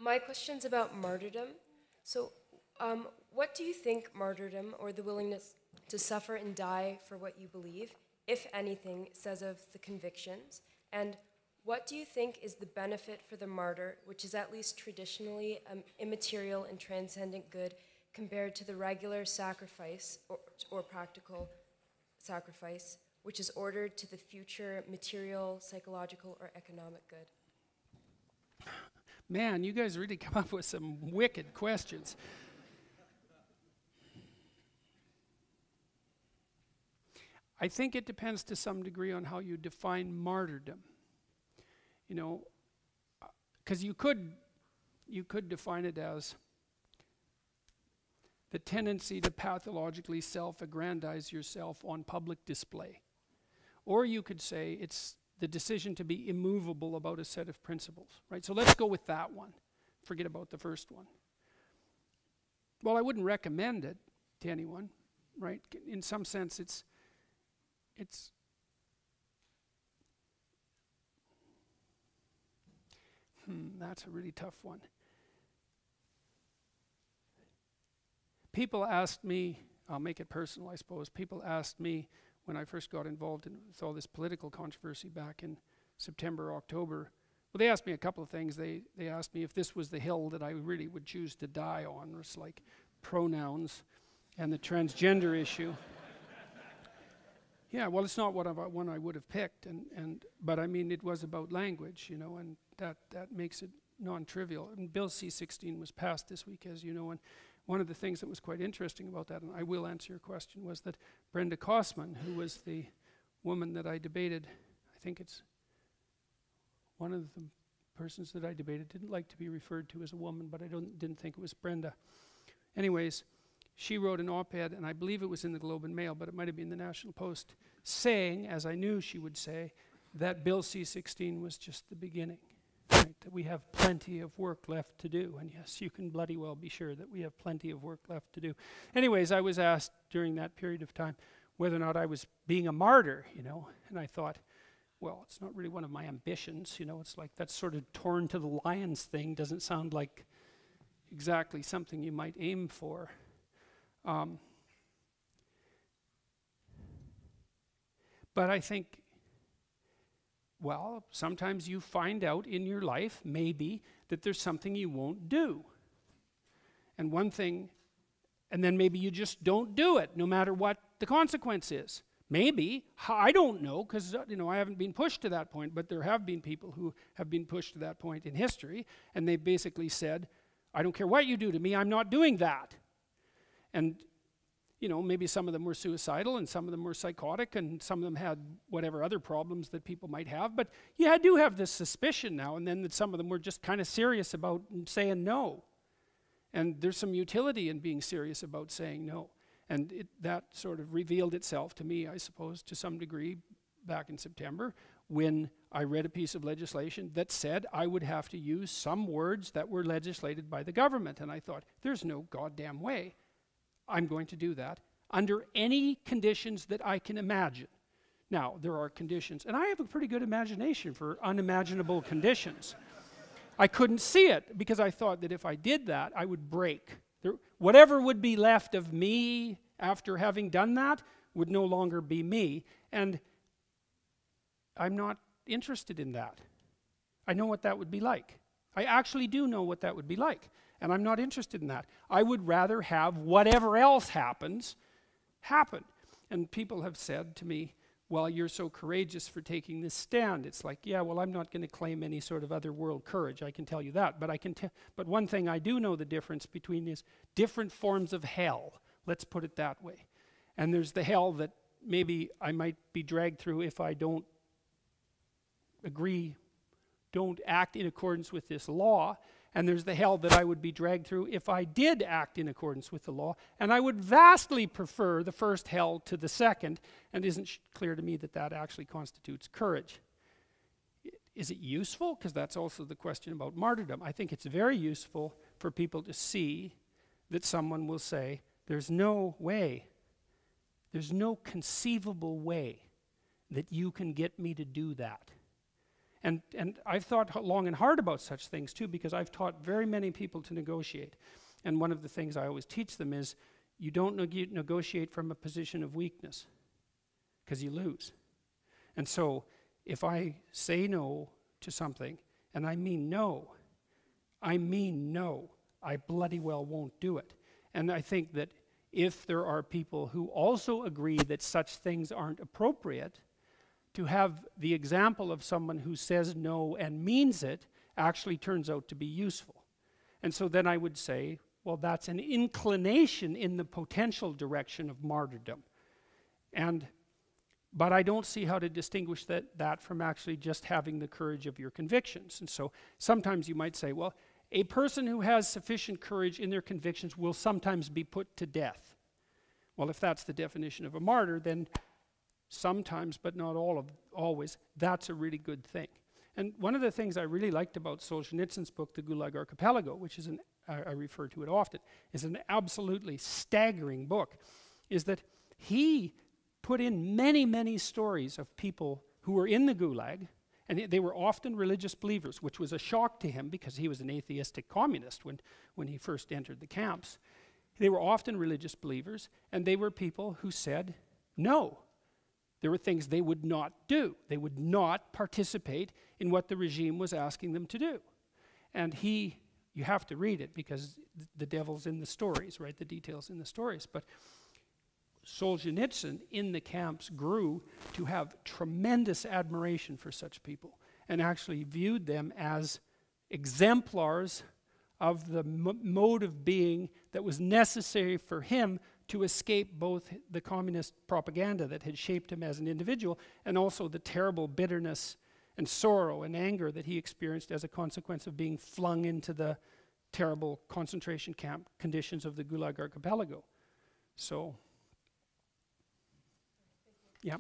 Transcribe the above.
My question's about martyrdom. So, what do you think martyrdom, or the willingness to suffer and die for what you believe, if anything, says of the convictions? And what do you think is the benefit for the martyr, which is at least traditionally immaterial and transcendent good, compared to the regular sacrifice or practical sacrifice, which is ordered to the future material, psychological, or economic good? Man, you guys really come up with some wicked questions. I think it depends to some degree on how you define martyrdom. You know, because you could define it as the tendency to pathologically self-aggrandize yourself on public display. Or you could say it's the decision to be immovable about a set of principles, right? So let's go with that one. Forget about the first one. Well, I wouldn't recommend it to anyone, right? In some sense, it's that's a really tough one. People asked me, I'll make it personal, I suppose. People asked me when I first got involved with all this political controversy back in September, October. Well, they asked me a couple of things. They asked me if this was the hill that I really would choose to die on. It's like pronouns and the transgender issue. Yeah, well, it's not one I would have picked, but I mean, it was about language, you know, and that makes it non-trivial. And Bill C-16 was passed this week, as you know, and one of the things that was quite interesting about that, and I will answer your question, was that Brenda Kossman, who was the woman that I debated, I think it's one of the persons that I debated, didn't like to be referred to as a woman, but I didn't think it was Brenda. Anyways, she wrote an op-ed, and I believe it was in the Globe and Mail, but it might have been the National Post, saying, as I knew she would say, that Bill C-16 was just the beginning. Right, that we have plenty of work left to do. And yes, you can bloody well be sure that we have plenty of work left to do. Anyways, I was asked during that period of time whether or not I was being a martyr, you know, and I thought, well, it's not really one of my ambitions, you know, it's like that sort of torn to the lions thing doesn't sound like exactly something you might aim for. But I think, well, sometimes you find out in your life, maybe, that there's something you won't do. And one thing, and then maybe you just don't do it, no matter what the consequence is. Maybe, I don't know, because you know, I haven't been pushed to that point, but there have been people who have been pushed to that point in history, and they basically said, I don't care what you do to me, I'm not doing that. And you know, maybe some of them were suicidal and some of them were psychotic and some of them had whatever other problems that people might have. But yeah, I do have this suspicion now and then that some of them were just kind of serious about saying no. And there's some utility in being serious about saying no. And that sort of revealed itself to me, I suppose, to some degree back in September when I read a piece of legislation that said I would have to use some words that were legislated by the government. And I thought, there's no goddamn way I'm going to do that under any conditions that I can imagine. Now, there are conditions, and I have a pretty good imagination for unimaginable conditions. I couldn't see it because I thought that if I did that, I would break. Whatever would be left of me after having done that would no longer be me, and I'm not interested in that. I know what that would be like. I actually do know what that would be like. And I'm not interested in that. I would rather have whatever else happens, happen. And people have said to me, well, you're so courageous for taking this stand. It's like, yeah, well, I'm not going to claim any sort of other world courage, I can tell you that. But one thing I do know the difference between is different forms of hell. Let's put it that way. And there's the hell that maybe I might be dragged through if I don't act in accordance with this law. And there's the hell that I would be dragged through if I did act in accordance with the law. And I would vastly prefer the first hell to the second, and it isn't clear to me that that actually constitutes courage. Is it useful? Because that's also the question about martyrdom. I think it's very useful for people to see that someone will say, there's no way, there's no conceivable way that you can get me to do that. And I've thought long and hard about such things too, because I've taught very many people to negotiate. And one of the things I always teach them is, you don't negotiate from a position of weakness, because you lose. And so, if I say no to something, and I mean no, I bloody well won't do it. And I think that if there are people who also agree that such things aren't appropriate, to have the example of someone who says no and means it actually turns out to be useful. And so then I would say, well, that's an inclination in the potential direction of martyrdom. But I don't see how to distinguish that from actually just having the courage of your convictions. And so sometimes you might say, well, a person who has sufficient courage in their convictions will sometimes be put to death. Well, if that's the definition of a martyr, then sometimes, but not always, that's a really good thing. And one of the things I really liked about Solzhenitsyn's book, The Gulag Archipelago, which is I refer to it often, is an absolutely staggering book, is that he put in many, many stories of people who were in the Gulag, and they were often religious believers, which was a shock to him because he was an atheistic communist when he first entered the camps. They were often religious believers, and they were people who said no. There were things they would not do. They would not participate in what the regime was asking them to do. And you have to read it because the devil's in the stories, right? The details in the stories. But Solzhenitsyn in the camps grew to have tremendous admiration for such people and actually viewed them as exemplars of the mode of being that was necessary for him to escape both the communist propaganda that had shaped him as an individual and also the terrible bitterness and sorrow and anger that he experienced as a consequence of being flung into the terrible concentration camp conditions of the Gulag Archipelago. So, yeah.